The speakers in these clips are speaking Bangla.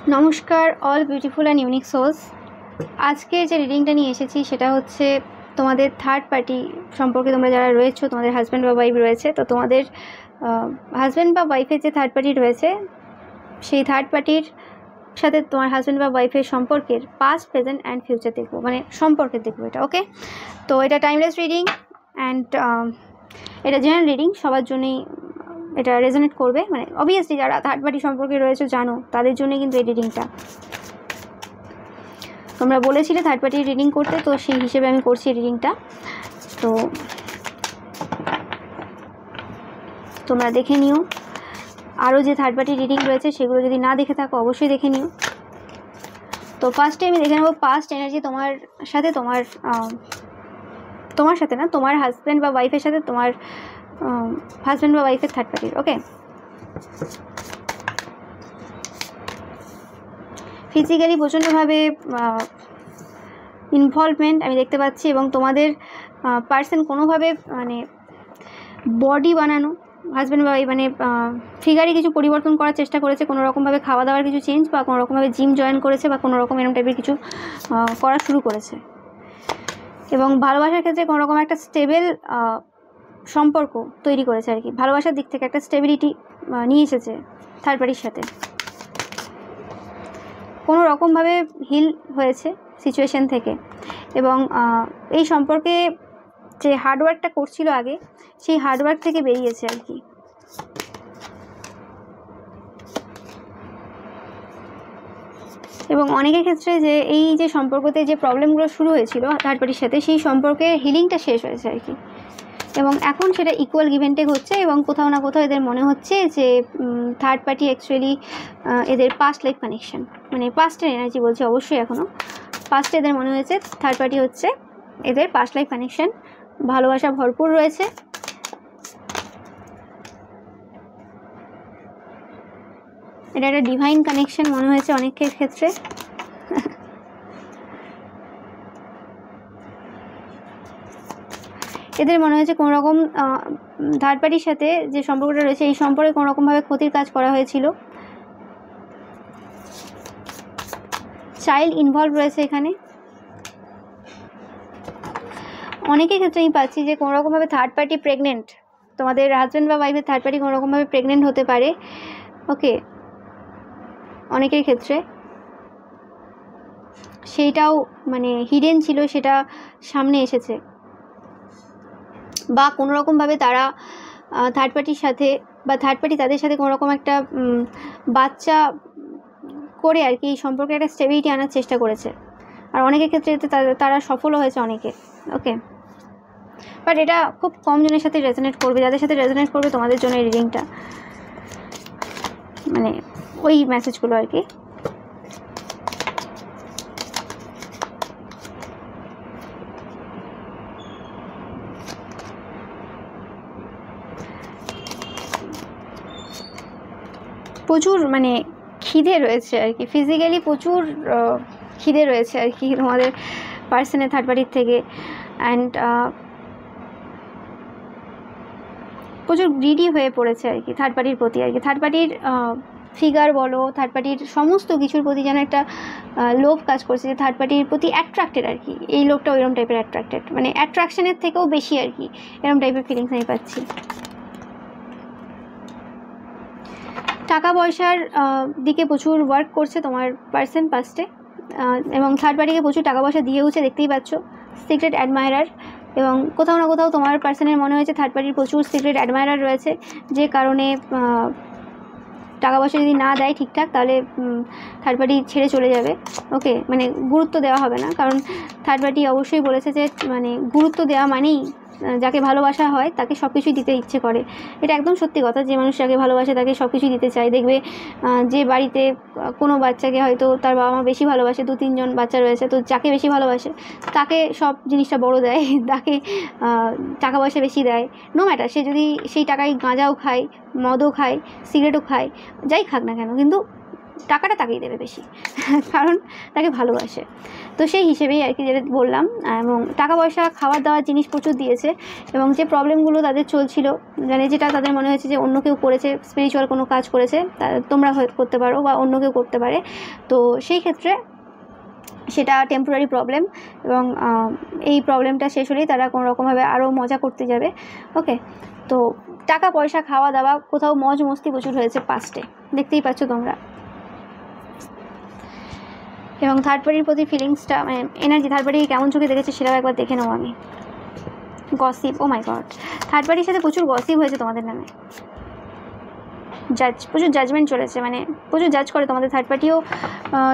নমস্কার all beautiful and unique souls. আজকে যে রিডিংটা নিয়ে এসেছি সেটা হচ্ছে তোমাদের থার্ড পার্টি সম্পর্কে। তোমরা যারা রয়েছো, তোমাদের হাজব্যান্ড বা ওয়াইফ রয়েছে, তো তোমাদের হাজব্যান্ড বা ওয়াইফের যে থার্ড পার্টি রয়েছে, সেই থার্ড পার্টির সাথে তোমার হাজব্যান্ড বা ওয়াইফের সম্পর্কের পাস্ট, প্রেজেন্ট অ্যান্ড ফিউচার দেখবো, মানে সম্পর্কের দেখবো এটা। ওকে, তো এটা টাইমলেস রিডিং অ্যান্ড এটা জেনারেল রিডিং, সবার জন্যই এটা রেজোনেট করবে। মানে অবভিয়াসলি যারা থার্ড পার্টি সম্পর্কে রয়েছে জানো, তাদের জন্যই কিন্তু এই রিডিংটা। তোমরা বলেছিলে থার্ড পার্টি রিডিং করতে, তো সেই হিসেবে আমি করছি রিডিংটা। তো তোমরা দেখে নিও, আরও যে থার্ড পার্টি রিডিং রয়েছে সেগুলো যদি না দেখে থাকো অবশ্যই দেখে নিও। তো ফার্স্টে আমি দেখে নেবো পাস্ট এনার্জি তোমার সাথে, তোমার সাথে না, তোমার হাজব্যান্ড বা ওয়াইফের সাথে তোমার হাজব্যান্ড বা ওয়াইফের থার্ড পার্টির। ওকে, ফিজিক্যালি প্রচণ্ডভাবে ইনভলভমেন্ট আমি দেখতে পাচ্ছি, এবং তোমাদের পার্সন কোনোভাবে মানে বডি বানানো, হাজব্যান্ড বা মানে ফিগারে কিছু পরিবর্তন করার চেষ্টা করেছে, কোনো রকমভাবে খাওয়া দাওয়ার কিছু চেঞ্জ, বা কোনো রকমভাবে জিম জয়েন করেছে, বা কোনো রকম এরকম টাইপের কিছু করা শুরু করেছে। এবং ভালোবাসার ক্ষেত্রে কোনো রকম একটা স্টেবল সম্পর্ক তৈরি করেছে আর কি। ভালোবাসার দিক থেকে একটা স্টেবিলিটি নিয়ে এসেছে থার্ড পার্টির সাথে। কোনো রকমভাবে হিল হয়েছে সিচুয়েশন থেকে, এবং এই সম্পর্কে যে হার্ডওয়ার্কটা করছিল আগে, সেই হার্ডওয়ার্ক থেকে বেরিয়েছে আর কি। এবং অনেকের ক্ষেত্রে যে এই যে সম্পর্কতে যে প্রবলেমগুলো শুরু হয়েছিল থার্ড পার্টির সাথে, সেই সম্পর্কে হিলিংটা শেষ হয়েছে আর কি। এবং এখন সেটা ইকুয়াল গিভ অ্যান্ড টেক হচ্ছে, এবং কোথাও না কোথাও এদের মনে হচ্ছে যে থার্ড পার্টি অ্যাকচুয়ালি এদের পাস্ট লাইফ কানেকশন, মানে পাস্টের এনার্জি বলছে অবশ্যই, এখনও পাস্টে এদের মনে হয়েছে থার্ড পার্টি হচ্ছে এদের পাস্ট লাইফ কানেকশন। ভালোবাসা ভরপুর রয়েছে, এটা একটা ডিভাইন কানেকশন মনে হয়েছে অনেকের ক্ষেত্রে। এদের মনে হয়েছে কোনো রকম থার্ড পার্টির সাথে যে সম্পর্কটা রয়েছে, এই সম্পর্কে কোনো রকমভাবে ক্ষতির কাজ করা হয়েছিল। চাইল্ড ইনভলভ রয়েছে এখানে। অনেকের ক্ষেত্রে আমি পাচ্ছি যে কোনো রকমভাবে থার্ড পার্টি প্রেগনেন্ট, তোমাদের হাজব্যান্ড বা ওয়াইফের থার্ড পার্টি কোনো রকমভাবে প্রেগনেন্ট হতে পারে। ওকে, অনেকের ক্ষেত্রে সেইটাও মানে হিডেন ছিল, সেটা সামনে এসেছে, বা কোনো রকমভাবে তারা থার্ড পার্টির সাথে বা থার্ড পার্টি তাদের সাথে কোনো রকম একটা বাচ্চা করে আর কি এই সম্পর্কে একটা স্টেবিলিটি আনার চেষ্টা করেছে। আর অনেকের ক্ষেত্রে এতে তারা সফলও হয়েছে অনেকে। ওকে, বাট এটা খুব কম জনের সাথে রেজোনেট করবে। যাদের সাথে রেজোনেট করবে তোমাদের জন্য এই রিডিংটা, মানে ওই মেসেজগুলো আর কি। প্রচুর মানে খিদে রয়েছে আর কি, ফিজিক্যালি প্রচুর খিদে রয়েছে আর কি তোমাদের পার্সনের থার্ড পার্টির থেকে। অ্যান্ড প্রচুর গ্রিডি হয়ে পড়েছে আর কি থার্ড পার্টির প্রতি আর কি। থার্ড পার্টির ফিগার বলো, থার্ড পার্টির সমস্ত কিছুর প্রতি যেন একটা লোভ কাজ করছে, যে থার্ড পার্টির প্রতি অ্যাট্রাক্টেড আর কি। এই লোকটা ওইরকম টাইপের অ্যাট্রাক্টেড, মানে অ্যাট্রাকশনের থেকেও বেশি আর কি, এরকম টাইপের ফিলিংস আমি পাচ্ছি। টাকা পয়সার দিকে প্রচুর ওয়ার্ক করছে তোমার পার্সন পাস্টে, এবং থার্ড পার্টিকে প্রচুর টাকা পয়সা দিয়েওছে, দেখতেই পাচ্ছ। সিক্রেট অ্যাডমায়ারার, এবং কোথাও না কোথাও তোমার পার্সনের মনে হয়েছে থার্ড পার্টির প্রচুর সিক্রেট অ্যাডমায়ারার রয়েছে, যে কারণে টাকা পয়সা যদি না দেয় ঠিকঠাক, তাহলে থার্ড পার্টি ছেড়ে চলে যাবে। ওকে, মানে গুরুত্ব দেওয়া হবে না, কারণ থার্ড পার্টি অবশ্যই বলেছে যে মানে গুরুত্ব দেওয়া মানেই যাকে ভালোবাসা হয় তাকে সব কিছুই দিতে ইচ্ছে করে। এটা একদম সত্যি কথা, যে মানুষ যাকে ভালোবাসে তাকে সব কিছুই দিতে চায়। দেখবে যে বাড়িতে কোনো বাচ্চাকে হয়তো তার বাবা মা বেশি ভালোবাসে, 2-3 জন বাচ্চা রয়েছে, তো যাকে বেশি ভালোবাসে তাকে সব জিনিসটা বড় দেয়, তাকে টাকা পয়সা বেশি দেয়। নো ম্যাটার সে যদি সেই টাকায় গাঁজাও খায়, মদও খায়, সিগারেটও খায়, যাই খাক না কেন, কিন্তু টাকাটা তাকেই দেবে বেশি কারণ তাকে ভালোবাসে। তো সেই হিসেবেই আর কি যেটা বললাম। এবং টাকা পয়সা খাবার দাওয়ার জিনিস প্রচুর দিয়েছে, এবং যে প্রবলেমগুলো তাদের চলছিল, মানে যেটা তাদের মনে হয়েছে যে অন্য কেউ করেছে, স্পিরিচুয়াল কোনো কাজ করেছে, তোমরা হয়তো করতে পারো বা অন্য কেউ করতে পারে, তো সেই ক্ষেত্রে সেটা টেম্পোরারি প্রবলেম, এবং এই প্রবলেমটা শেষ হলেই তারা কোনো রকমভাবে আরও মজা করতে যাবে। ওকে, তো টাকা পয়সা খাওয়া দাওয়া, কোথাও মজ মস্তি প্রচুর হয়েছে পাস্টে, দেখতেই পাচ্ছ তোমরা। এবং থার্ড পার্টির প্রতি ফিলিংসটা, মানে এনার্জি থার্ড পার্টি কেমন চোখে দেখেছে সেটাও একবার দেখে নেবো আমি। Gossip, O my god, third পার্টির সাথে প্রচুর গসিপ হয়েছে তোমাদের নামে। প্রচুর জাজমেন্ট চলেছে, মানে প্রচুর জাজ করে তোমাদের থার্ড পার্টিও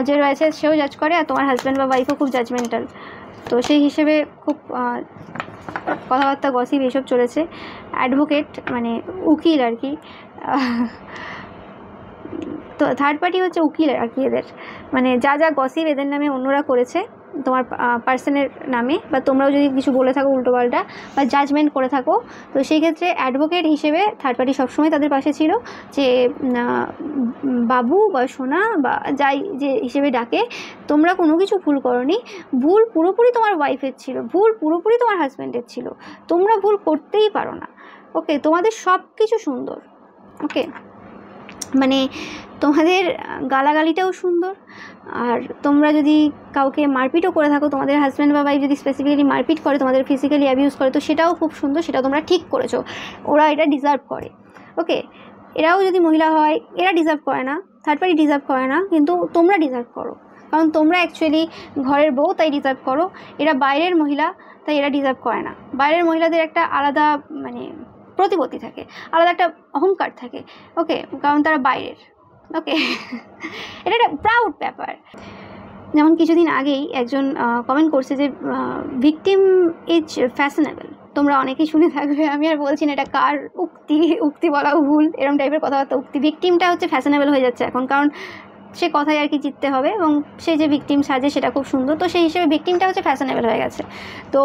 যে রয়েছে সেও জাজ করে, আর তোমার হাজব্যান্ড বা ওয়াইফও খুব জাজমেন্টাল। তো সেই হিসেবে খুব কথাবার্তা গসিপ এইসব চলেছে। অ্যাডভোকেট মানে উকিল আর কি, তো থার্ড পার্টি হচ্ছে উকিল আর কি এদের, মানে যা যা গসিপ এদের নামে অন্যরা করেছে তোমার পার্সনের নামে, বা তোমরাও যদি কিছু বলে থাকো উল্টোপাল্টা বা জাজমেন্ট করে থাকো, তো সেই ক্ষেত্রে অ্যাডভোকেট হিসেবে থার্ড পার্টি সবসময় তাদের পাশে ছিল, যে বাবু বা সোনা বা যাই যে হিসেবে ডাকে, তোমরা কোনো কিছু ভুল করোনি, ভুল পুরোপুরি তোমার ওয়াইফের ছিল, ভুল পুরোপুরি তোমার হাজব্যান্ডের ছিল, তোমরা ভুল করতেই পারো না। ওকে, তোমাদের সব কিছু সুন্দর। ওকে, মানে তোমাদের গালাগালিটাও সুন্দর, আর তোমরা যদি কাউকে মারপিটও করে থাকো, তোমাদের হাজব্যান্ড বা ওয়াইফ যদি স্পেসিফিক্যালি মারপিট করে, তোমাদের ফিজিক্যালি অ্যাবিউজ করে, তো সেটাও খুব সুন্দর, সেটা তোমরা ঠিক করেছো, ওরা এটা ডিজার্ভ করে। ওকে, এরাও যদি মহিলা হয়, এরা ডিজার্ভ করে না, থার্ড পার্টি ডিজার্ভ করে না, কিন্তু তোমরা ডিজার্ভ করো, কারণ তোমরা অ্যাকচুয়ালি ঘরের বউ, তাই ডিজার্ভ করো। এরা বাইরের মহিলা, তাই এরা ডিজার্ভ করে না। বাইরের মহিলাদের একটা আলাদা মানে প্রতিপত্তি থাকে, আলাদা একটা অহংকার থাকে। ওকে, কারণ তারা বাইরের। ওকে, এটা একটা প্রাউড ব্যাপার। যেমন কিছুদিন আগেই একজন কমেন্ট করছে যে ভিকটিম ইজ ফ্যাশনেবল, তোমরা অনেকেই শুনে থাকবে, আমি আর বলছি না এটা কার উক্তি বলাও ভুল, এরকম টাইপের কথাবার্তা উক্তি। ভিকটিমটা হচ্ছে ফ্যাশনেবল হয়ে যাচ্ছে এখন, কারণ সে কথায় আর কি জিততে হবে, এবং সে যে ভিকটিম সাজে সেটা খুব সুন্দর, তো সেই হিসেবে ভিকটিমটা হচ্ছে ফ্যাশনেবল হয়ে গেছে। তো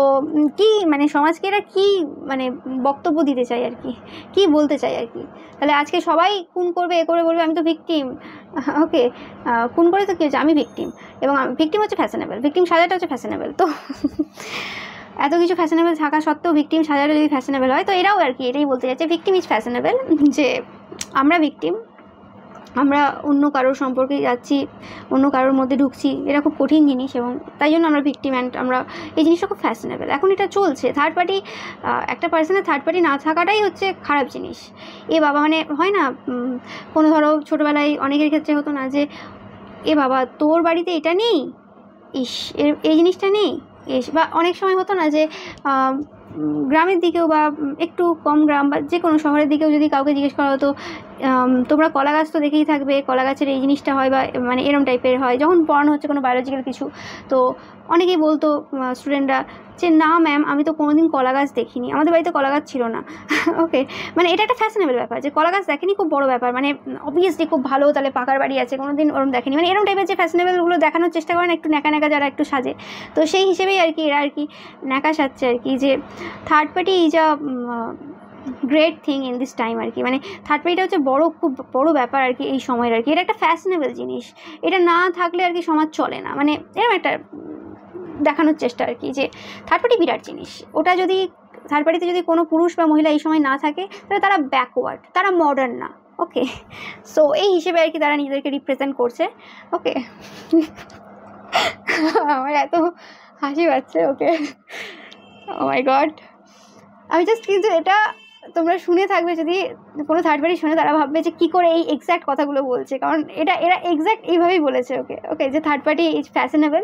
কি মানে সমাজকে এরা কী মানে বক্তব্য দিতে চাই আর কি, কী বলতে চাই আর কি, তাহলে আজকে সবাই খুন করবে, এ করে বলবে আমি তো ভিকটিম। ওকে, খুন করে তো কী হচ্ছে, আমি ভিকটিম, এবং ভিকটিম হচ্ছে ফ্যাশনেবল, ভিকটিম সাজাটা হচ্ছে ফ্যাশনেবল। তো এত কিছু ফ্যাশনেবল থাকা সত্ত্বেও ভিকটিম সাজাটা যদি ফ্যাশনেবল হয়, তো এরাও আর কি এটাই বলতে চাইছে, ভিকটিম ইজ ফ্যাশনেবল, যে আমরা ভিকটিম, আমরা অন্য কারোর সম্পর্কে যাচ্ছি, অন্য কারোর মধ্যে ঢুকছি, এটা খুব কঠিন জিনিস, এবং তাই জন্য আমরা ভিকটিম, অ্যান্ড আমরা এই জিনিসটা খুব ফ্যাশনেবল। এখন এটা চলছে থার্ড পার্টি, একটা পার্সনের থার্ড পার্টি না থাকাটাই হচ্ছে খারাপ জিনিস। এ বাবা, মানে হয় না কোনো ধরো ছোটোবেলায় অনেকের ক্ষেত্রে হতো না যে এ বাবা তোর বাড়িতে এটা নেই, ইস এই জিনিসটা নেই, বা অনেক সময় হতো না যে গ্রামের দিকেও বা একটু কম গ্রাম বা যে কোনো শহরের দিকেও যদি কাউকে জিজ্ঞেস করা হতো তোমরা কলা গাছ তো দেখেই থাকবে, কলা গাছের এই জিনিসটা হয়, বা মানে এরম টাইপের হয়, যখন পড়ানো হচ্ছে কোনো বায়োলজিক্যাল কিছু, তো অনেকেই বলতো স্টুডেন্টরা যে না ম্যাম আমি তো কোনোদিন কলা গাছ দেখিনি, আমাদের বাড়িতে কলা গাছ ছিল না। ওকে, মানে এটা একটা ফ্যাশনেবল ব্যাপার যে কলা গাছ দেখেনি, খুব বড় ব্যাপার, মানে অবভিয়াসলি খুব ভালো, তাহলে পাকার বাড়ি আছে, কোনোদিন ওরম দেখেনি, মানে এরম টাইপের যে ফ্যাশনেবলগুলো দেখানোর চেষ্টা করেন একটু ন্যাকা ন্যাকা যারা একটু সাজে, তো সেই হিসেবেই আর কি এরা আর কি ন্যাকা সাজছে আর কি, যে third party is a great thing in this time আর কি, মানে থার্ড পার্টিটা হচ্ছে বড়, খুব বড় ব্যাপার আর কি এই সময়ের আর কি, এটা একটা ফ্যাশনেবল জিনিস, এটা না থাকলে আর কি সমাজ চলে না, মানে এরকম একটা দেখানোর চেষ্টা আর কি যে থার্ড পার্টি বিরাট জিনিস। ওটা যদি থার্ড পার্টিতে যদি কোনো পুরুষ বা মহিলা এই সময় না থাকে, তাহলে তারা ব্যাকওয়ার্ড, তারা মডার্ন না। ওকে, সো এই হিসেবে আর কি তারা নিজেদেরকে রিপ্রেজেন্ট করছে। ওকে, আমার এত হাসি পাচ্ছে। ওকে, ও মাই গড, আমি জাস্ট, কিন্তু এটা তোমরা শুনে থাকবে, যদি কোনো থার্ড পার্টি শুনে তারা ভাববে যে কী করে এই এক্স্যাক্ট কথাগুলো বলছে, কারণ এরা এক্স্যাক্ট এইভাবেই বলেছে। ওকে ওকে, যে third party is fashionable,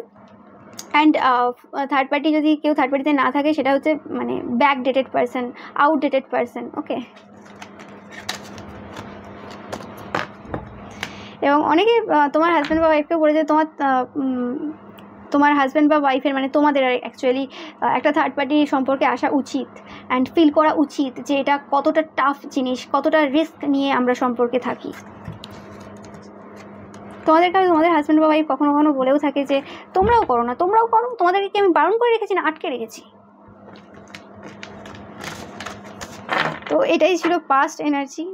and third party যদি কেউ থার্ড পার্টিতে না থাকে সেটা হচ্ছে মানে ব্যাকডেটেড পারসন, আউটডেটেড পারসন। ওকে, এবং অনেকে তোমার হাজব্যান্ড বা ওয়াইফকে বলে যে তোমার হাজব্যান্ড বা ওয়াইফের মানে তোমাদের অ্যাকচুয়ালি একটা থার্ড পার্টি সম্পর্কে আসা উচিত, অ্যান্ড ফিল করা উচিত যে এটা কতটা টাফ জিনিস, কতটা রিস্ক নিয়ে আমরা সম্পর্কে থাকি। তোমাদেরকে তোমাদের হাজব্যান্ড বা ওয়াইফ কখনো কখনো বলেও থাকে যে তোমরাও করো না, তোমরাও করো, তোমাদেরকে কি আমি বারণ করে রেখেছি না আটকে রেখেছি? তো এটাই ছিল পাস্ট এনার্জি।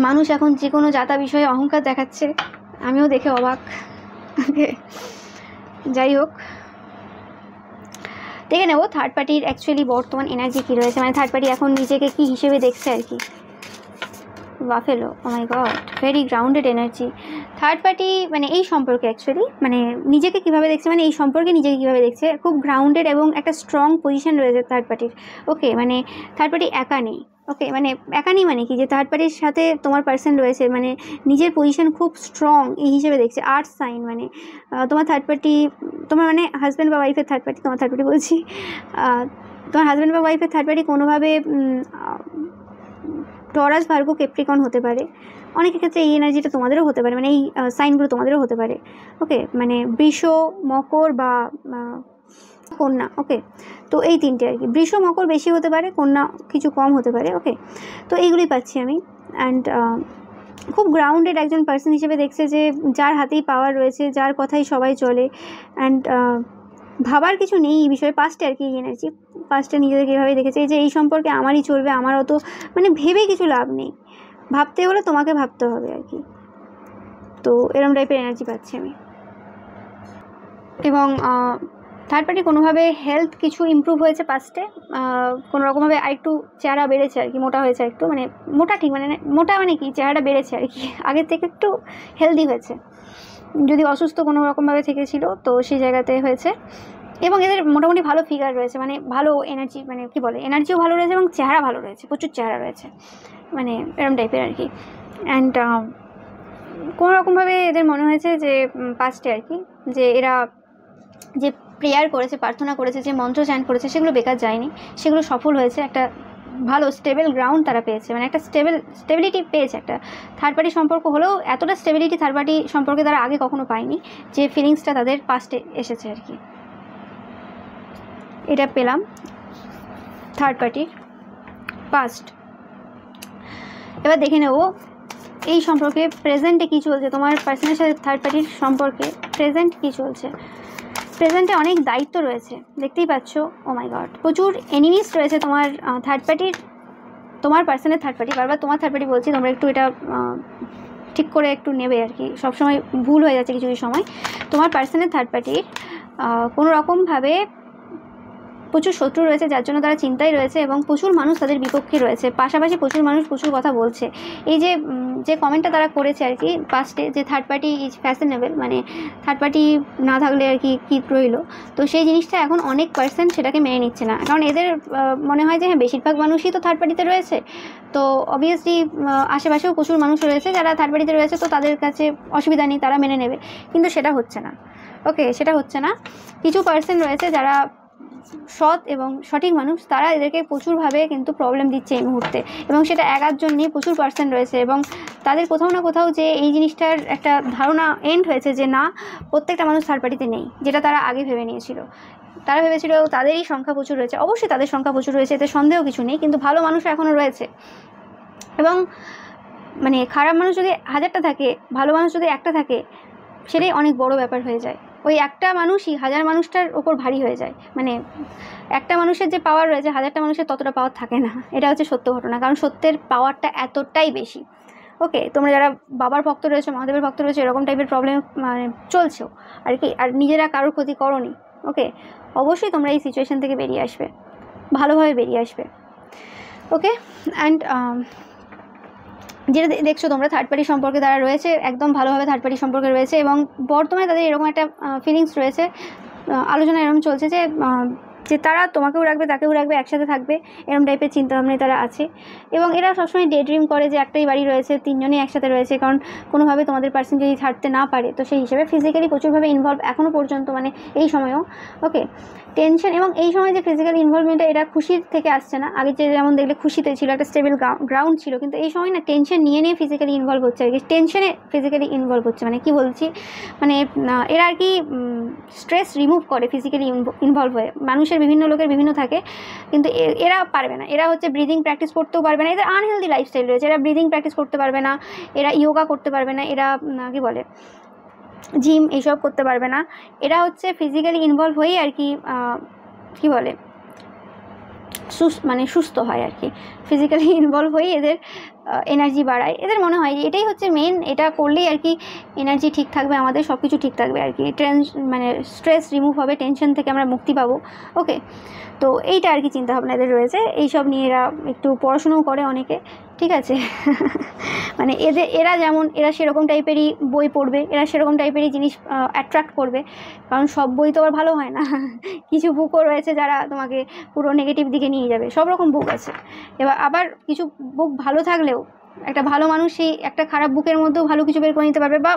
মানুষ এখন যে কোনো জাতা বিষয়ে অহংকার দেখাচ্ছে, আমিও দেখে অবাক। ওকে, যাই হোক, দেখে নেবো থার্ড পার্টির অ্যাকচুয়ালি বর্তমান এনার্জি কী রয়েছে, মানে থার্ড পার্টি এখন নিজেকে কী হিসেবে দেখছে আর কি। Buffalo, oh my God, very grounded energy. Third party মানে এই সম্পর্কে অ্যাকচুয়ালি মানে নিজেকে কীভাবে দেখছে, মানে এই সম্পর্কে নিজেকে কীভাবে দেখছে, খুব গ্রাউন্ডেড এবং একটা স্ট্রং পজিশন রয়েছে থার্ড পার্টির। ওকে, মানে থার্ড পার্টি একা নেই। ওকে, মানে একা নেই মানে কি, যে থার্ড পার্টির সাথে তোমার পার্সন রয়েছে, মানে নিজের পজিশন খুব স্ট্রং এই হিসেবে দেখছে। আর্থ সাইন মানে তোমার থার্ড পার্টি, তোমার মানে হাজব্যান্ড বা ওয়াইফের থার্ড পার্টি, তোমার থার্ড পার্টি বলছি, তোমার হাজব্যান্ড বা ওয়াইফের থার্ড পার্টি কোনোভাবে টরাস, ভার্গো, ক্যাপ্রিকন হতে পারে। অনেকের ক্ষেত্রে এই এনার্জিটা তোমাদেরও হতে পারে, মানে এই সাইনগুলো তোমাদেরও হতে পারে। ওকে, মানে বৃষ, মকর বা কন্যা। ওকে, তো এই তিনটে আর কি। বৃষ, মকর বেশি হতে পারে, কন্যা কিছু কম হতে পারে। ওকে, তো এইগুলোই পাচ্ছি আমি। অ্যান্ড খুব গ্রাউন্ডেড একজন পার্সন হিসেবে দেখছে, যে যার হাতেই পাওয়ার রয়েছে, যার কথাই সবাই চলে। অ্যান্ড ভাবার কিছু নেই এই বিষয়ে। পাস্টে আর কি এই এনার্জি, পাস্টে নিজেদের কীভাবে দেখেছে, যে এই সম্পর্কে আমারই চলবে, আমার অত মানে ভেবে কিছু লাভ নেই, ভাবতে হলে তোমাকে ভাবতে হবে আর কি। তো এরকম টাইপের এনার্জি পাচ্ছি আমি। এবং থার্ড পার্টি কোনোভাবে হেলথ কিছু ইমপ্রুভ হয়েছে পাস্টে, কোনো রকমভাবে আরেকটু চেহারা বেড়েছে আর কি, মোটা হয়েছে একটু, মানে মোটা ঠিক মানে মোটা মানে কি, চেহারাটা বেড়েছে আর কি, আগের থেকে একটু হেলদি হয়েছে। যদি অসুস্থ কোনো রকমভাবে থেকেছিল তো সেই জায়গাতে হয়েছে। এবং এদের মোটামুটি ভালো ফিগার রয়েছে, মানে ভালো এনার্জি, মানে কি বলে, এনার্জিও ভালো রয়েছে এবং চেহারা ভালো রয়েছে, প্রচুর চেহারা রয়েছে, মানে এরকম টাইপের আর কি। অ্যান্ড কোনো রকমভাবে এদের মনে হয়েছে যে পাস্টে আর কি, যে এরা যে প্রেয়ার করেছে, প্রার্থনা করেছে, যে মন্ত্র চ্যান্ট করেছে, সেগুলো বেকার যায়নি, সেগুলো সফল হয়েছে। একটা ভালো স্টেবল গ্রাউন্ড তারা পেয়েছে, মানে একটা স্টেবিলিটি পেয়েছে। একটা থার্ড পার্টি সম্পর্ক হলেও এতটা স্টেবিলিটি থার্ড পার্টি সম্পর্কে তারা আগে কখনো পায়নি, যে ফিলিংসটা তাদের পাস্টে এসেছে আর কি। এটা পেলাম থার্ড পার্টির পাস্ট। এবার দেখে নেব এই সম্পর্কে প্রেজেন্টে কী চলছে, তোমার পার্সনের সাথে থার্ড পার্টির সম্পর্কে প্রেজেন্ট কী চলছে। প্রেজেন্টে অনেক দায়িত্ব রয়েছে, দেখতেই পাচ্ছ। ও মাই গড, প্রচুর এনিমিস রয়েছে তোমার থার্ড পার্টির, তোমার পার্সনের থার্ড পার্টি। বারবার তোমার থার্ড পার্টি বলছি, তোমরা একটু এটা ঠিক করে একটু নেবে আর কি, সবসময় ভুল হয়ে যাচ্ছে কিছু কিছু সময়। তোমার পার্সনের থার্ড পার্টির কোনো রকমভাবে প্রচুর শত্রু রয়েছে, যার জন্য তারা চিন্তায় রয়েছে, এবং প্রচুর মানুষ তাদের বিপক্ষে রয়েছে। পাশাপাশি প্রচুর মানুষ প্রচুর কথা বলছে। এই যে কমেন্টটা তারা করেছে আর কি পাস্টে, যে থার্ড পার্টি ইজ ফ্যাশনেবল, মানে থার্ড পার্টি না থাকলে আর কি কী রইল। তো সেই জিনিসটা এখন অনেক পার্সেন্ট সেটাকে মেনে নিচ্ছে না, কারণ এদের মনে হয় যে হ্যাঁ, বেশিরভাগ মানুষই তো থার্ড পার্টিতে রয়েছে, তো অবভিয়াসলি আশেপাশেও প্রচুর মানুষ রয়েছে যারা থার্ড পার্টিতে রয়েছে, তো তাদের কাছে অসুবিধা নেই, তারা মেনে নেবে। কিন্তু সেটা হচ্ছে না। ওকে, সেটা হচ্ছে না। কিছু পার্সেন্ট রয়েছে যারা সৎ এবং সঠিক মানুষ, তারা এদেরকে প্রচুরভাবে কিন্তু প্রবলেম দিচ্ছে এই মুহূর্তে, এবং সেটা একাধজন নিয়ে প্রচুর পার্সেন্ট রয়েছে। এবং তাদের কোথাও না কোথাও যে এই জিনিসটার একটা ধারণা এন্ড হয়েছে, যে না, প্রত্যেকটা মানুষ থার্ড পার্টিতে নেই, যেটা তারা আগে ভেবে নিয়েছিল। তারা ভেবেছিল তাদেরই সংখ্যা প্রচুর রয়েছে। অবশ্যই তাদের সংখ্যা প্রচুর রয়েছে, এতে সন্দেহ কিছু নেই, কিন্তু ভালো মানুষ এখনও রয়েছে। এবং মানে খারাপ মানুষ যদি 1000টা থাকে, ভালো মানুষ যদি একটা থাকে, সেটাই অনেক বড় ব্যাপার হয়ে যায়। ওই একটা মানুষই 1000 মানুষটার ওপর ভারী হয়ে যায়। মানে একটা মানুষের যে পাওয়ার রয়েছে, 1000টা মানুষের ততটা পাওয়ার থাকে না। এটা হচ্ছে সত্য ঘটনা, কারণ সত্যের পাওয়ারটা এতটাই বেশি। ওকে, তোমরা যারা বাবার ভক্ত রয়েছে, মহাদেবের ভক্ত রয়েছে, এরকম টাইপের প্রবলেম মানে চলছেও আর কি, আর নিজেরা কারোর ক্ষতি করোনি। ওকে, অবশ্যই তোমরা এই সিচুয়েশান থেকে বেরিয়ে আসবে, ভালোভাবে বেরিয়ে আসবে। ওকে, অ্যান্ড যেটা দেখছো তোমরা থার্ড পার্টি সম্পর্কে তারা রয়েছে, একদম ভালোভাবে থার্ড পার্টি সম্পর্কে রয়েছে, এবং বর্তমানে তাদের এরকম একটা ফিলিংস রয়েছে, আলোচনা এরকম চলছে যে তারা তোমাকেও রাখবে, তাকেও রাখবে, একসাথে থাকবে, এরকম টাইপের চিন্তাভাবনায় তারা আছে। এবং এরা সবসময় ডে ড্রিম করে যে একটাই বাড়ি রয়েছে, তিনজনই একসাথে রয়েছে, কারণ কোনোভাবে তোমাদের পার্সন যদি ছাড়তে না পারে, তো সেই হিসেবে ফিজিক্যালি প্রচুরভাবে ইনভলভ এখনও পর্যন্ত, মানে এই সময়েও। ওকে, টেনশন, এবং এই সময় যে ফিজিক্যাল ইনভলভমেন্টটা, এটা খুশির থেকে আসছে না। আগে যে যেমন দেখলে খুশিতে ছিল, একটা স্টেবল গ্রাউন্ড ছিল, কিন্তু এই সময় না টেনশন নিয়ে নিয়ে ফিজিক্যালি ইনভলভ হচ্ছে আর কি, টেনশনে ফিজিক্যালি ইনভলভ হচ্ছে। মানে কি বলছি, মানে এরা আর কি স্ট্রেস রিমুভ করে ফিজিক্যালি ইনভলভ হয়ে। মানুষের বিভিন্ন লোকের বিভিন্ন থাকে, কিন্তু এরা পারবে না। এরা হচ্ছে ব্রিদিং প্র্যাকটিস করতেও পারবে না, এদের আনহেলদি লাইফস্টাইল রয়েছে, এরা ব্রিদিং প্র্যাকটিস করতে পারবে না, এরা ইয়োগা করতে পারবে না, এরা কি বলে জিম এইসব করতে পারবে না। এরা হচ্ছে ফিজিক্যালি ইনভলভ হয়েই আর কি কী বলে মানে সুস্থ হয় আর কি, ফিজিক্যালি ইনভলভ হয়েই এদের এনার্জি বাড়ায়। এদের মনে হয় এটাই হচ্ছে মেন, এটা করলেই আর কি এনার্জি ঠিক থাকবে, আমাদের সব কিছু ঠিক থাকবে আর কি, মানে স্ট্রেস রিমুভ হবে, টেনশন থেকে আমরা মুক্তি পাবো। ওকে, তো এইটা আর কি চিন্তাভাবনা এদের রয়েছে। এইসব নিয়ে এরা একটু পড়াশুনোও করে অনেকে, ঠিক আছে। মানে এরা সেরকম টাইপেরই বই পড়বে, এরা সেরকম টাইপেরই জিনিস অ্যাট্রাক্ট করবে, কারণ সব বই তো আবার ভালো হয় না। কিছু বুকও রয়েছে যারা তোমাকে পুরো নেগেটিভ দিকে নিয়ে যাবে, সব রকম বুক আছে। এবার আবার কিছু বুক ভালো থাকলেও একটা ভালো মানুষ সেই একটা খারাপ বুকের মধ্যেও ভালো কিছু বের করে নিতে পারবে, বা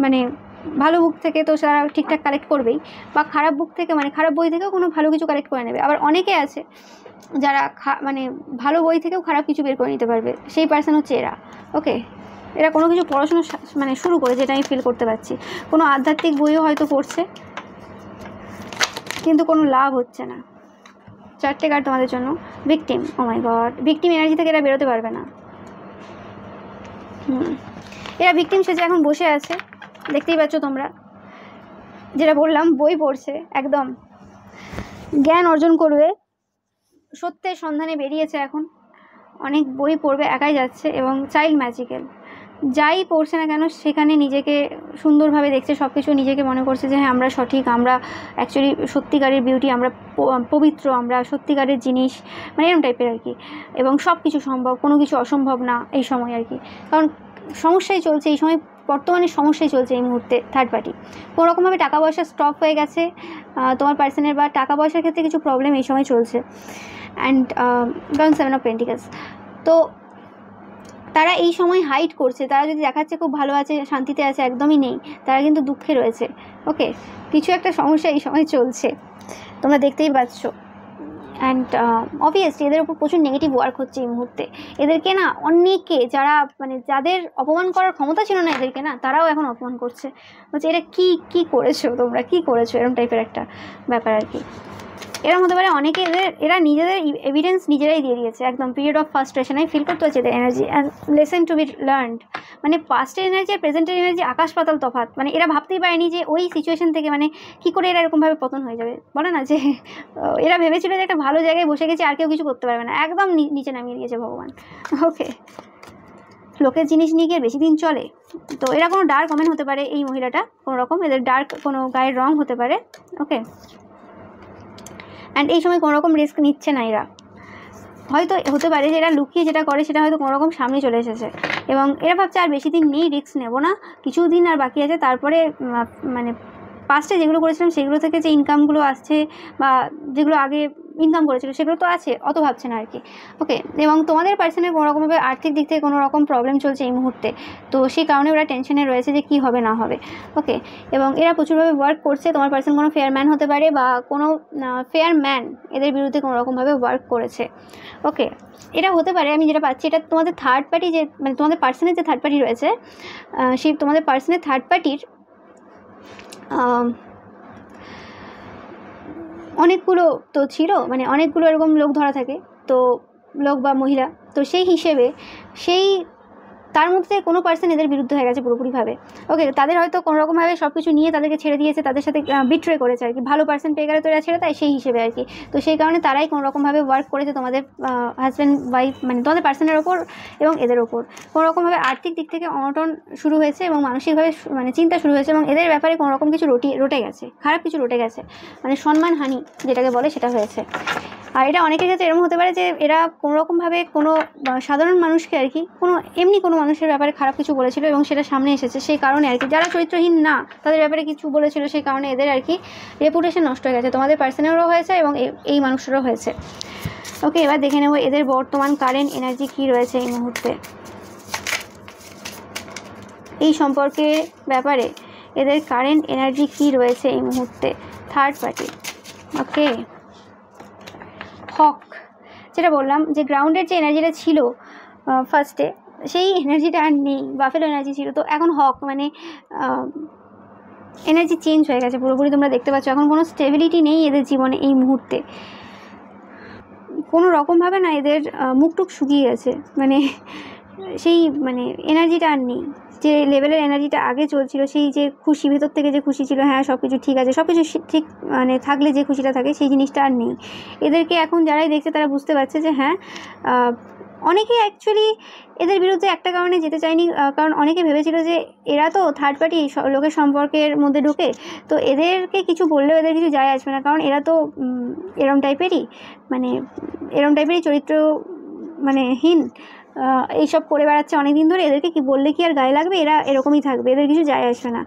মানে ভালো বুক থেকে তো তারা ঠিকঠাক কালেক্ট করবেই, বা খারাপ বুক থেকে মানে খারাপ বই থেকেও কোনো ভালো কিছু কালেক্ট করে নেবে। আবার অনেকে আছে যারা মানে ভালো বই থেকেও খারাপ কিছু বের করে নিতে পারবে, সেই পার্সন হচ্ছে এরা। ওকে, এরা কোনো কিছু পড়াশোনা মানে শুরু করে, যেটা আমি ফিল করতে পারছি, কোনো আধ্যাত্মিক বইও হয়তো পড়ছে, কিন্তু কোনো লাভ হচ্ছে না। 4টে কার্ড তোমাদের জন্য। Victim, O my god, victim energy থেকে এরা বেরোতে পারবে না। এরা ভিকটিম সেজে এখন বসে আছে, দেখতেই পাচ্ছ তোমরা। যেটা বললাম, বই পড়ছে, একদম জ্ঞান অর্জন করবে, সত্যের সন্ধানে বেরিয়েছে এখন, অনেক বই পড়বে, একাই যাচ্ছে, এবং চাইল্ড ম্যাজিক্যাল যাই পড়ছে না কেন সেখানে নিজেকে সুন্দরভাবে দেখছে, সব কিছু নিজেকে মনে করছে যে হ্যাঁ আমরা সঠিক, আমরা অ্যাকচুয়ালি সত্যিকারের বিউটি, আমরা পবিত্র, আমরা সত্যিকারের জিনিস, মানে এরকম টাইপের আর কি। এবং সব কিছু সম্ভব, কোনো কিছু অসম্ভব না এই সময় আর কি, কারণ সমস্যাই চলছে এই সময়, বর্তমানে সমস্যাই চলছে এই মুহূর্তে। থার্ড পার্টি কোনোরকমভাবে টাকা পয়সা স্টপ হয়ে গেছে তোমার পার্সনের, বা টাকা পয়সার ক্ষেত্রে কিছু প্রবলেম এই সময় চলছে। অ্যান্ড কারণ 7 অফ পেন্টিকলস, তো তারা এই সময় হাইড করছে, তারা যদি দেখাচ্ছে খুব ভালো আছে, শান্তিতে আছে, একদমই নেই, তারা কিন্তু দুঃখে রয়েছে। ওকে, কিছু একটা সমস্যা এই সময় চলছে, তোমরা দেখতেই পাচ্ছ। অ্যান্ড অবভিয়াসলি এদের উপর প্রচুর নেগেটিভ ওয়ার্ক হচ্ছে এই মুহূর্তে। এদেরকে না অনেকে, যারা মানে যাদের অপমান করার ক্ষমতা ছিল না এদেরকে, না তারাও এখন অপমান করছে, বলছে এটা কী করেছো তোমরা, কী করেছো, এরকম টাইপের একটা ব্যাপার আর কি। এরকম হতে পারে অনেকে, এরা নিজেদের এভিডেন্স নিজেরাই দিয়ে দিয়েছে, একদম পিরিয়ড অফ ফার্স্ট্রেশন। আমি ফিল করতে হচ্ছে এদের energy and lesson to be learned, মানে পাস্টের এনার্জি আর প্রেজেন্টের এনার্জি আকাশ পাতাল তফাৎ। মানে এরা ভাবতেই পারেনি যে ওই সিচুয়েশন থেকে মানে কী করে এরা এরকমভাবে পতন হয়ে যাবে। বলে না যে এরা ভেবেছিল যে একটা ভালো জায়গায় বসে গেছে, আর কেউ কিছু করতে পারবে না, একদম নিচে নামিয়ে দিয়েছে ভগবান। ওকে, লোকের জিনিস নিয়ে গিয়ে বেশি দিন চলে। তো এরা কোনো ডার্ক কমেন্ট হতে পারে, এই মহিলাটা কোনো রকম, এদের ডার্ক কোনো গায়ের রং হতে পারে। ওকে, অ্যান্ড এই সময় কোনো রকম রিস্ক নিচ্ছে না এরা, হয়তো হতে পারে যে এরা লুকিয়ে যেটা করে সেটা হয়তো কোনো রকম সামনে চলে এসেছে, এবং এরা ভাবছে আর বেশি দিন নেই, রিস্ক নেব না, কিছুদিন আর বাকি আছে, তারপরে মানে পাস্টে যেগুলো করেছিলাম সেগুলো থেকে যে ইনকামগুলো আসছে, বা যেগুলো আগে ইনকাম করেছিল সেগুলো তো আছে, অত ভাবছে না আর কি। ওকে, এবং তোমাদের পার্সনের কোনো রকমভাবে আর্থিক দিক থেকে কোনো রকম প্রবলেম চলছে এই মুহূর্তে, তো সেই কারণে ওরা টেনশনে রয়েছে যে কী হবে না হবে। ওকে, এবং এরা প্রচুরভাবে ওয়ার্ক করছে, তোমার পার্সন কোনো ফেয়ার ম্যান হতে পারে, বা কোনো ফেয়ার ম্যান এদের বিরুদ্ধে কোনো রকমভাবে ওয়ার্ক করেছে। ওকে, এটা হতে পারে, আমি যেটা পাচ্ছি এটা তোমাদের থার্ড পার্টি, যে মানে তোমাদের পার্সনের যে থার্ড পার্টি রয়েছে, সেই তোমাদের পার্সনের থার্ড পার্টির অনেকগুলো তো ছিল, মানে অনেকগুলো এরকম লোক ধরা থাকে, তো লোক বা মহিলা, তো সেই হিসেবে তার মধ্যে কোনো পার্সন এদের বিরুদ্ধে হয়ে গেছে পুরোপুরিভাবে। ওকে, তাদের হয়তো কোনো রকমভাবে সব কিছু নিয়ে তাদেরকে ছেড়ে দিয়েছে, তাদের সাথে বিট্রে করেছে আর কি, ভালো পার্সন পেয়ে গেলে তো এরা ছেড়ে দেয় সেই হিসেবে আর কি। তো সেই কারণে তারাই কোনো রকমভাবে ওয়ার্ক করেছে তোমাদের হাজব্যান্ড ওয়াইফ, মানে তোমাদের পার্সনের ওপর এবং এদের ওপর। কোনো রকমভাবে আর্থিক দিক থেকে অনটন শুরু হয়েছে, এবং মানসিকভাবে মানে চিন্তা শুরু হয়েছে, এবং এদের ব্যাপারে কোনো রকম কিছু রটে গেছে, খারাপ কিছু রটে গেছে, মানে সম্মানহানি যেটাকে বলে সেটা হয়েছে। আর এটা অনেকের ক্ষেত্রে এরকম হতে পারে যে এরা কোনো রকমভাবে কোনো সাধারণ মানুষকে আর কি, কোনো এমনি কোনো মানুষের ব্যাপারে খারাপ কিছু বলেছিল, এবং সেটা সামনে এসেছে, সেই কারণে আর কি যারা চরিত্রহীন না তাদের ব্যাপারে কিছু বলেছিল, সেই কারণে এদের আর কি রেপুটেশন নষ্ট হয়ে গেছে, তোমাদের পার্সনেরও হয়েছে এবং এই মানুষেরও হয়েছে। ওকে, এবার দেখে নেব এদের বর্তমান কারেন্ট এনার্জি কী রয়েছে এই মুহূর্তে, এই সম্পর্কে ব্যাপারে এদের কারেন্ট এনার্জি কী রয়েছে এই মুহূর্তে থার্ড পার্টি। ওকে, হক, যেটা বললাম যে গ্রাউন্ডের যে এনার্জিটা ছিল ফার্স্টে, সেই এনার্জিটা আর নেই, বাফেলো এনার্জি ছিল, তো এখন হক মানে এনার্জি চেঞ্জ হয়ে গেছে পুরোপুরি, তোমরা দেখতে পাচ্ছ এখন কোনো স্টেবিলিটি নেই এদের জীবনে এই মুহূর্তে, কোনো রকমভাবে না এদের মুখটুক শুকিয়ে গেছে, মানে সেই মানে এনার্জিটা আর নেই, যে লেভেলের এনার্জিটা আগে চলছিল, সেই যে খুশি, ভেতর থেকে যে খুশি ছিল, হ্যাঁ সব কিছু ঠিক আছে, সব কিছু ঠিক মানে থাকলে যে খুশিটা থাকে সেই জিনিসটা আর নেই এদেরকে। এখন যারাই দেখছে তারা বুঝতে পারছে যে হ্যাঁ অনেকেই অ্যাকচুয়ালি এদের বিরুদ্ধে একটা কারণে যেতে চায়নি, কারণ অনেকে ভেবেছিল যে এরা তো থার্ড পার্টি লোকের সম্পর্কের মধ্যে ঢুকে, তো এদেরকে কিছু বললেও এদের কিছু যায় আসবে না, কারণ এরা তো এরম টাইপেরই, মানে এরম টাইপেরই চরিত্র, মানে হীন, এইসব করে বেড়াচ্ছে অনেক দিন ধরে, এদেরকে কি বললে কি আর গায়ে লাগবে, এরা এরকমই থাকবে, এদের কিছু যায় আসবে না।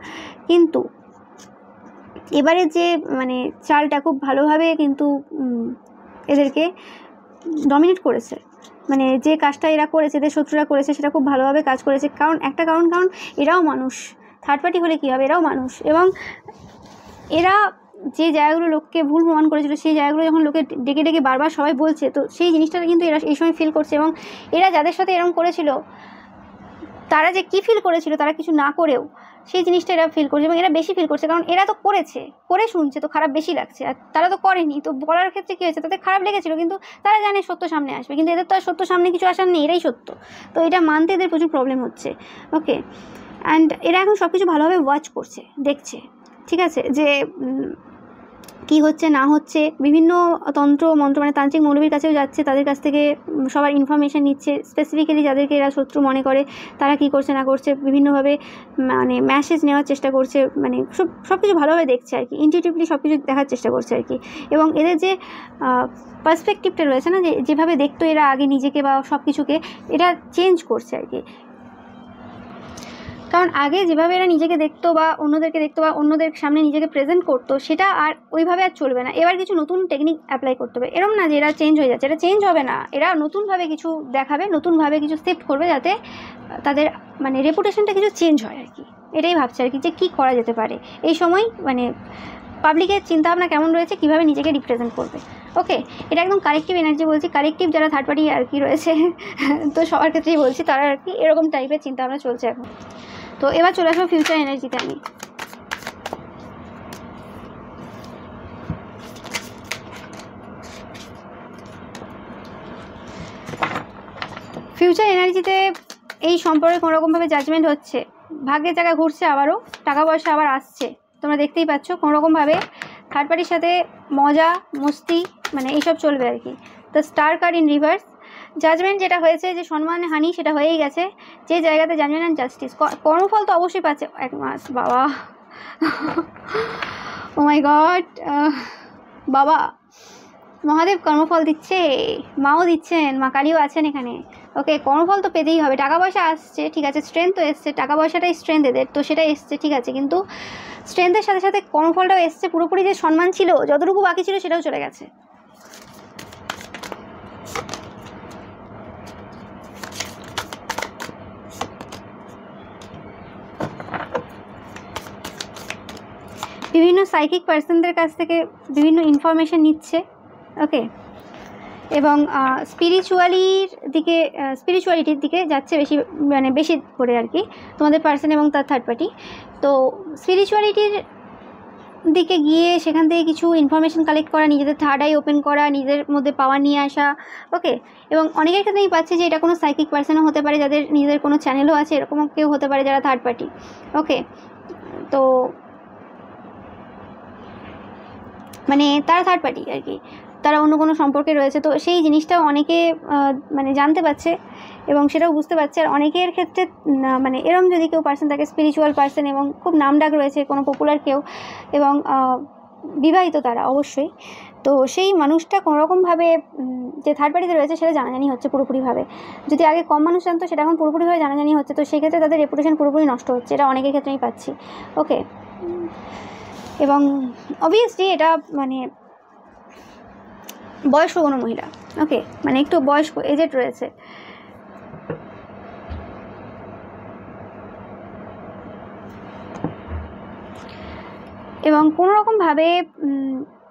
কিন্তু এবারে যে মানে চালটা খুব ভালোভাবে কিন্তু এদেরকে ডমিনেট করেছে, মানে যে কাজটা এরা করেছে, এদের শত্রুরা করেছে, সেটা খুব ভালোভাবে কাজ করেছে। কারণ একটা কারণ এরাও মানুষ, থার্ড পার্টি হলে কী হবে, এরাও মানুষ, এবং এরা যে জায়গাগুলো লোককে ভুল প্রমাণ করেছিল, সেই জায়গাগুলো যখন লোকে ডেকে ডেকে বারবার সবাই বলছে, তো সেই জিনিসটা কিন্তু এরা এই সময় ফিল করছে। এবং এরা যাদের সাথে এরকম করেছিল, তারা যে কী ফিল করেছিল, তারা কিছু না করেও সেই জিনিসটা এরা ফিল করছে, এবং এরা বেশি ফিল করছে, কারণ এরা তো করেছে, করে শুনছে, তো খারাপ বেশি লাগছে, আর তারা তো করেনি, তো বলার ক্ষেত্রে কী হয়েছে, তাদের খারাপ লেগেছিল, কিন্তু তারা জানে সত্য সামনে আসবে, কিন্তু এদের তো আর সত্য সামনে কিছু আসার নেই, এরাই সত্য, তো এটা মানতে এদের প্রচুর প্রবলেম হচ্ছে। ওকে, অ্যান্ড এরা এখন সব কিছু ভালোভাবে ওয়াচ করছে, দেখছে, ঠিক আছে, যে কি হচ্ছে না হচ্ছে, বিভিন্ন তন্ত্র মন্ত্র মানে তান্ত্রিক মৌলবীর কাছেও যাচ্ছে, তাদের কাছ থেকে সবার ইনফরমেশান নিচ্ছে, স্পেসিফিক্যালি যাদেরকে এরা শত্রু মনে করে তারা কী করছে না করছে, বিভিন্নভাবে মানে মেসেজ নেওয়ার চেষ্টা করছে, মানে সব কিছু ভালোভাবে দেখছে আর কি, ইনটিউটিভলি সব কিছু দেখার চেষ্টা করছে আর কি। এবং এদের যে পার্সপেক্টিভটা রয়েছে না, যে যেভাবে দেখতো এরা আগে নিজেকে বা সব কিছুকে, এটা চেঞ্জ করছে আর কি। কারণ আগে যেভাবে এরা নিজেকে দেখতো বা অন্যদেরকে দেখতো বা অন্যদের সামনে নিজেকে প্রেজেন্ট করতো, সেটা আর ওইভাবে আর চলবে না, এবার কিছু নতুন টেকনিক অ্যাপ্লাই করতে হবে। এরম না যে এরা চেঞ্জ হয়ে যাচ্ছে, এটা চেঞ্জ হবে না, এরা নতুনভাবে কিছু দেখাবে, নতুনভাবে কিছু শিফট করবে, যাতে তাদের মানে রেপুটেশনটা কিছু চেঞ্জ হয় আর কি। এটাই ভাবছে আর কি, যে কী করা যেতে পারে এই সময়, মানে পাবলিকের চিন্তাভাবনা কেমন রয়েছে, কীভাবে নিজেকে রিপ্রেজেন্ট করবে। ওকে, এটা একদম কালেকটিভ এনার্জি বলছি, কালেকটিভ যারা থার্ড পার্টি আর কি রয়েছে তো সবার ক্ষেত্রেই বলছি, তারা আর কি এরকম টাইপের চিন্তাভাবনা চলছে এখন। তো এবার চলে আসবো ফিউচার এনার্জিতে। আমি ফিউচার এনার্জিতে এই সম্পর্কে কোনোরকমভাবে জাজমেন্ট হচ্ছে, ভাগ্যের জায়গা ঘুরছে, আবারও টাকা পয়সা আবার আসছে, তোমরা দেখতেই পাচ্ছ, কোনোরকমভাবে থার্ড পার্টির সাথে মজা মস্তি মানে এইসব চলবে আর কি। The star card in reverse, judgement যেটা হয়েছে, যে সম্মান হানি সেটা হয়েই গেছে, যে জায়গাতে জাজমেন্ট অ্যান্ড জাস্টিস, কর্মফল তো অবশ্যই পাচ্ছে, 1 মাস, বাবা ও মাই গড, বাবা মহাদেব কর্মফল দিচ্ছে, মাও দিচ্ছেন, মা কালীও আছেন এখানে। ওকে, কর্মফল তো পেতেই হবে, টাকা পয়সা আসছে, ঠিক আছে, স্ট্রেংথ তো এসছে, টাকা পয়সাটাই স্ট্রেংথ এদের, তো সেটা এসছে, ঠিক আছে, কিন্তু স্ট্রেংথের সাথে সাথে কর্মফলটাও এসছে, পুরোপুরি যে সম্মান ছিল, যতটুকু বাকি ছিল সেটাও চলে গেছে। বিভিন্ন সাইকিক পার্সনদের কাছ থেকে বিভিন্ন ইনফরমেশন নিচ্ছে। ওকে, এবং স্পিরিচুয়ালিটির দিকে যাচ্ছে বেশি, মানে বেশি করে আর কি, তোমাদের পার্সন এবং তার থার্ড পার্টি। তো স্পিরিচুয়ালিটির দিকে গিয়ে সেখান থেকে কিছু ইনফরমেশন কালেক্ট করা, নিজেদের থার্ড আই ওপেন করা, নিজেদের মধ্যে পাওয়ার নিয়ে আসা। ওকে, এবং অনেকের ক্ষেত্রে আমি পাচ্ছি যে এটা কোনো সাইকিক পার্সনও হতে পারে, যাদের নিজেদের কোনো চ্যানেলও আছে, এরকমও কেউ হতে পারে যারা থার্ড পার্টি। ওকে, তো মানে তারা থার্ড পার্টি আর কি, তারা অন্য কোনো সম্পর্কে রয়েছে, তো সেই জিনিসটাও অনেকে মানে জানতে পারছে এবং সেটাও বুঝতে পারছে। আর অনেকের ক্ষেত্রে মানে এরম যদি কেউ পার্সন থাকে, স্পিরিচুয়াল পার্সন এবং খুব নামডাক রয়েছে, কোনো পপুলার কেউ, এবং বিবাহিত তারা অবশ্যই, তো সেই মানুষটা কোনোরকমভাবে যে থার্ড পার্টিতে রয়েছে সেটা জানাজানি হচ্ছে পুরোপুরিভাবে। যদি আগে কম মানুষ জানতো, সেটা এখন পুরোপুরিভাবে জানাজানি হচ্ছে, তো সেক্ষেত্রে তাদের রেপুটেশন পুরোপুরি নষ্ট হচ্ছে, এটা অনেকের ক্ষেত্রেই পাচ্ছি। ওকে, এবং অবভিয়াসলি এটা মানে বয়স্ক কোনো মহিলা। ওকে, মানে একটু বয়স্ক এজেড রয়েছে। এবং কোনোরকমভাবে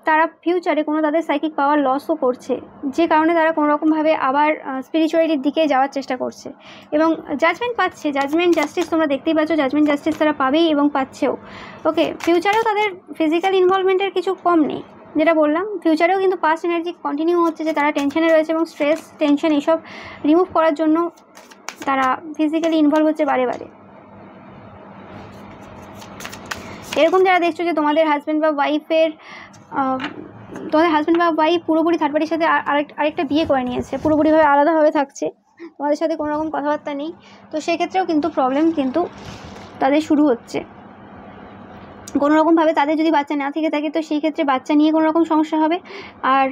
তারা ফিউচারে কোনো তাদের সাইকিক পাওয়ার লসও করছে, যে কারণে তারা কোনোরকমভাবে আবার স্পিরিচুয়ালিটির দিকে যাওয়ার চেষ্টা করছে এবং জাজমেন্ট পাচ্ছে, জাজমেন্ট জাস্টিস তোমরা দেখতেই পাচ্ছ, জাজমেন্ট জাস্টিস তারা পাবেই এবং পাচ্ছেও। ওকে, ফিউচারেও তাদের ফিজিক্যাল ইনভলভমেন্টের কিছু কম নেই, যেটা বললাম, ফিউচারেও কিন্তু পাস্ট এনার্জি কন্টিনিউ হচ্ছে, যে তারা টেনশনে রয়েছে এবং স্ট্রেস টেনশন এইসব রিমুভ করার জন্য তারা ফিজিক্যালি ইনভলভ হচ্ছে বারে বারে। এরকম যারা দেখছো যে তোমাদের হাজব্যান্ড বা ওয়াইফ পুরোপুরি থার্ড পার্টির সাথে আরেকটা বিয়ে করে নিয়েছে, পুরোপুরিভাবে আলাদাভাবে থাকছে, তোমাদের সাথে কোনো রকম কথাবার্তা নেই, তো সেক্ষেত্রেও কিন্তু প্রবলেম কিন্তু তাদের শুরু হচ্ছে। কোনো রকমভাবে তাদের যদি বাচ্চা না থেকে থাকে তো সেই ক্ষেত্রে বাচ্চা নিয়ে কোনো রকম সমস্যা হবে, আর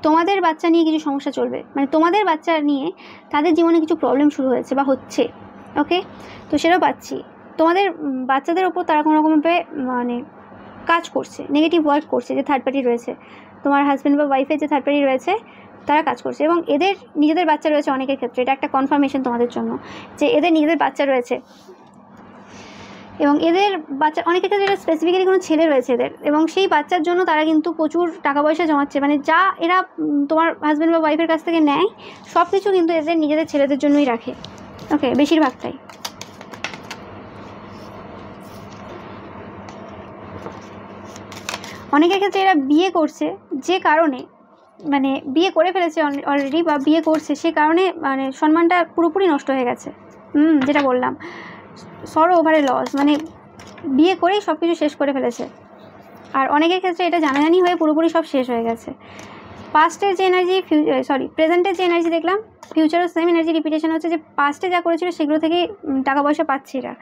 তোমাদের বাচ্চা নিয়ে কিছু সমস্যা চলবে, মানে তোমাদের বাচ্চা নিয়ে তাদের জীবনে কিছু প্রবলেম শুরু হয়েছে বা হচ্ছে। ওকে, তো সেটাও পাচ্ছি। তোমাদের বাচ্চাদের ওপর তারা কোনো রকমভাবে মানে কাজ করছে, নেগেটিভ ওয়ার্ক করছে, যে থার্ড পার্টি রয়েছে, তোমার হাজব্যান্ড বা ওয়াইফের যে থার্ড পার্টি রয়েছে তারা কাজ করছে, এবং এদের নিজেদের বাচ্চা রয়েছে অনেকের ক্ষেত্রে। এটা একটা কনফার্মেশন তোমাদের জন্য যে এদের নিজেদের বাচ্চা রয়েছে, এবং এদের বাচ্চা অনেকের ক্ষেত্রে এটা স্পেসিফিক্যালি কোনো ছেলে রয়েছে এদের, এবং সেই বাচ্চার জন্য তারা কিন্তু প্রচুর টাকা পয়সা জমাচ্ছে। মানে যা এরা তোমার হাজব্যান্ড বা ওয়াইফের কাছ থেকে নেয় সব কিছু কিন্তু এদের নিজেদের ছেলেদের জন্যই রাখে। ওকে, বেশিরভাগটাই। অনেকের ক্ষেত্রে এরা বিয়ে করছে যে কারণে, মানে বিয়ে করে ফেলেছে অলরেডি বা বিয়ে করছে, সে কারণে মানে সম্মানটা পুরোপুরি নষ্ট হয়ে গেছে। যেটা বললাম, সরো ওভারে লস, মানে বিয়ে করেই সব কিছু শেষ করে ফেলেছে। আর অনেকের ক্ষেত্রে এটা জানাজানি হয়ে পুরোপুরি সব শেষ হয়ে গেছে। পাস্টের যে এনার্জি, প্রেজেন্টের যে এনার্জি দেখলাম, ফিউচারও সেম এনার্জি রিপিটেশন হচ্ছে, যে পাস্টে যা করেছিল সেগুলো থেকেই টাকা পয়সা পাচ্ছে এরা।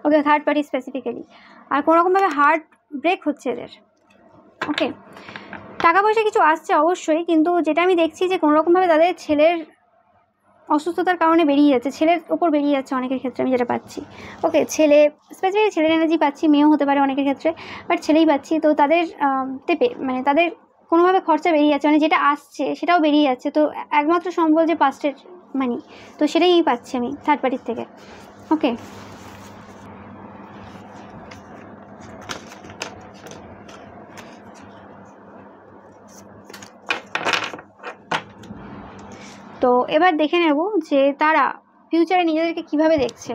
ওকে, থার্ড পার্টি স্পেসিফিক্যালি। আর কোনোরকমভাবে হার্ট ব্রেক হচ্ছে এদের। ওকে, টাকা পয়সা কিছু আসছে অবশ্যই, কিন্তু যেটা আমি দেখছি যে কোনোরকমভাবে তাদের ছেলের অসুস্থতার কারণে বেরিয়ে যাচ্ছে, ছেলের ওপর বেরিয়ে যাচ্ছে অনেকের ক্ষেত্রে, আমি যেটা পাচ্ছি। ওকে, ছেলে স্পেসিফিক্যালি ছেলের এনার্জি পাচ্ছি, মেয়েও হতে পারে অনেকের ক্ষেত্রে, বাট ছেলেই পাচ্ছি। তো তাদের মানে তাদের কোনোভাবে খরচা বেরিয়ে যাচ্ছে, মানে যেটা আসছে সেটাও বেরিয়ে যাচ্ছে। তো একমাত্র সম্বল যে পাস্টের মানি, তো সেটাই পাচ্ছি আমি থার্ড পার্টির থেকে। ওকে, তো এবার দেখে নেব যে তারা ফিউচারে নিজেদেরকে কিভাবে দেখছে।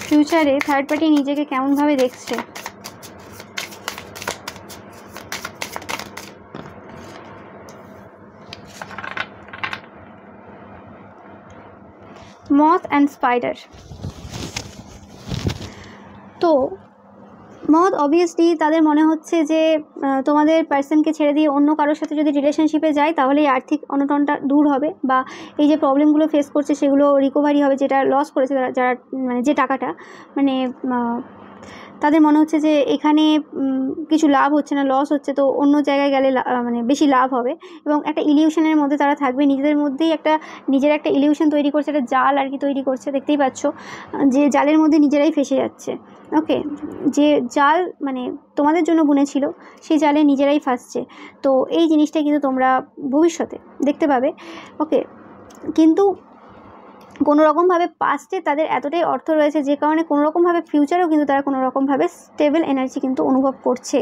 ফিউচারে থার্ড পার্টি নিজেকে কেমনভাবে দেখছে। মথ অ্যান্ড স্পাইডার। তো মথ অবভিয়াসলি তাদের মনে হচ্ছে যে তোমাদের পার্সনকে ছেড়ে দিয়ে অন্য কারোর সাথে যদি রিলেশনশিপে যায় তাহলে এই আর্থিক অনটনটা দূর হবে, বা এই যে প্রবলেমগুলো ফেস করছে সেগুলো রিকভারি হবে, যেটা লস করেছে যারা মানে যে টাকাটা, মানে তাদের মনে হচ্ছে যে এখানে কিছু লাভ হচ্ছে না, লস হচ্ছে, তো অন্য জায়গায় গেলে মানে বেশি লাভ হবে। এবং একটা ইলিউশনের মধ্যে তারা থাকবে, নিজেদের মধ্যেই নিজের একটা ইলিউশন তৈরি করছে, একটা জাল আর কি তৈরি করছে। দেখতেই পাচ্ছ যে জালের মধ্যে নিজেরাই ফেসে যাচ্ছে। ওকে, যে জাল মানে তোমাদের জন্য বুনেছিল সেই জালে নিজেরাই ফাঁসছে। তো এই জিনিসটা কিন্তু তোমরা ভবিষ্যতে দেখতে পাবে। ওকে, কিন্তু কোনো রকমভাবে পাস্টে তাদের এতটাই অর্থ রয়েছে যে কারণে কোনো রকমভাবে ফিউচারেও কিন্তু তারা কোনো রকমভাবে স্টেবল এনার্জি কিন্তু অনুভব করছে।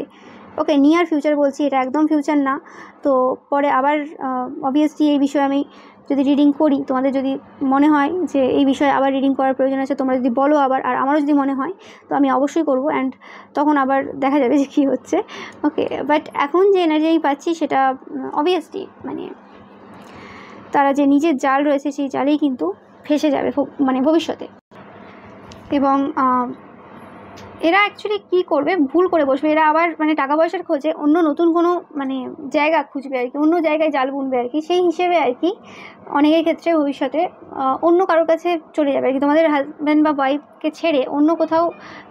ওকে, নিয়ার ফিউচার বলছি, এটা একদম ফিউচার না। তো পরে আবার অবভিয়াসলি এই বিষয়ে আমি যদি রিডিং করি, তোমাদের যদি মনে হয় যে এই বিষয়ে আবার রিডিং করার প্রয়োজন আছে, তোমরা যদি বলো আবার, আর আমারও যদি মনে হয় তো আমি অবশ্যই করবো, অ্যান্ড তখন আবার দেখা যাবে যে কী হচ্ছে। ওকে, বাট এখন যে এনার্জি আমি পাচ্ছি সেটা অবভিয়াসলি মানে তারা যে নিজের জাল রয়েছে সেই জালেই কিন্তু ফেসে যাবে মানে ভবিষ্যতে। এবং এরা অ্যাকচুয়ালি কী করবে, ভুল করে বসবে, এরা আবার মানে টাকা পয়সার খোঁজে অন্য নতুন কোনো মানে জায়গা খুঁজবে আর কি, অন্য জায়গায় জাল বুনবে আর কি। সেই হিসেবে আর কি অনেকের ক্ষেত্রে ভবিষ্যতে অন্য কারোর কাছে চলে যাবে আর কি, তোমাদের হাজব্যান্ড বা ওয়াইফকে ছেড়ে অন্য কোথাও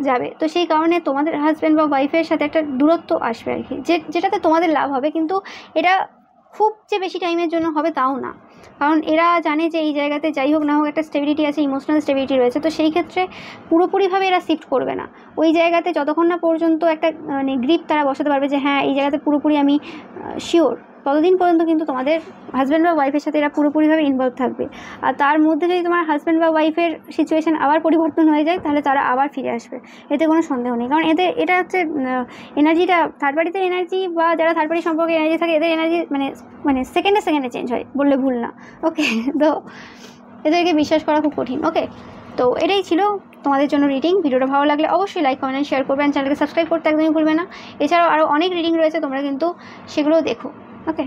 যাবে। তো সেই কারণে তোমাদের হাজব্যান্ড বা ওয়াইফের সাথে একটা দূরত্ব আসবে আর কি, যেটাতে তোমাদের লাভ হবে, কিন্তু এটা খুব যে বেশি টাইমের জন্য হবে তাও না। কারণ এরা জানে যে এই জায়গাতে যাই হোক না হোক একটা স্টেবিলিটি আছে, ইমোশনাল স্টেবিলিটি রয়েছে। তো সেই ক্ষেত্রে পুরোপুরিভাবে এরা শিফট করবে না ওই জায়গাতে যতক্ষণ না পর্যন্ত একটা মানে গ্রিপ তারা বসাতে পারবে যে হ্যাঁ এই জায়গাতে পুরোপুরি আমি শিওর, ততদিন পর্যন্ত কিন্তু তোমাদের হাজব্যান্ড বা ওয়াইফের সাথে এরা পুরোপুরিভাবে ইনভলভ থাকবে। আর তার মধ্যে যদি তোমার হাজব্যান্ড বা ওয়াইফের সিচুয়েশান আবার পরিবর্তন হয়ে যায় তাহলে তারা আবার ফিরে আসবে, এতে কোনো সন্দেহ নেই। কারণ এটা হচ্ছে এনার্জিটা থার্ড পার্টিতে এনার্জি বা যারা থার্ড পার্টি সম্পর্কে এনার্জি থাকে এদের এনার্জি মানে সেকেন্ডে চেঞ্জ হয়, বললে ভুল না। ওকে, তো এদেরকে বিশ্বাস করা খুব কঠিন। ওকে, তো এটাই ছিল তোমাদের জন্য রিডিং। ভিডিওটা ভালো লাগলে অবশ্যই লাইক কমেন্ট শেয়ার করবেন, চ্যানেলকে সাবস্ক্রাইব করতে একদমই ভুলবে না। এছাড়াও আরও অনেক রিডিং রয়েছে, তোমরা কিন্তু সেগুলোও দেখো। ওকে।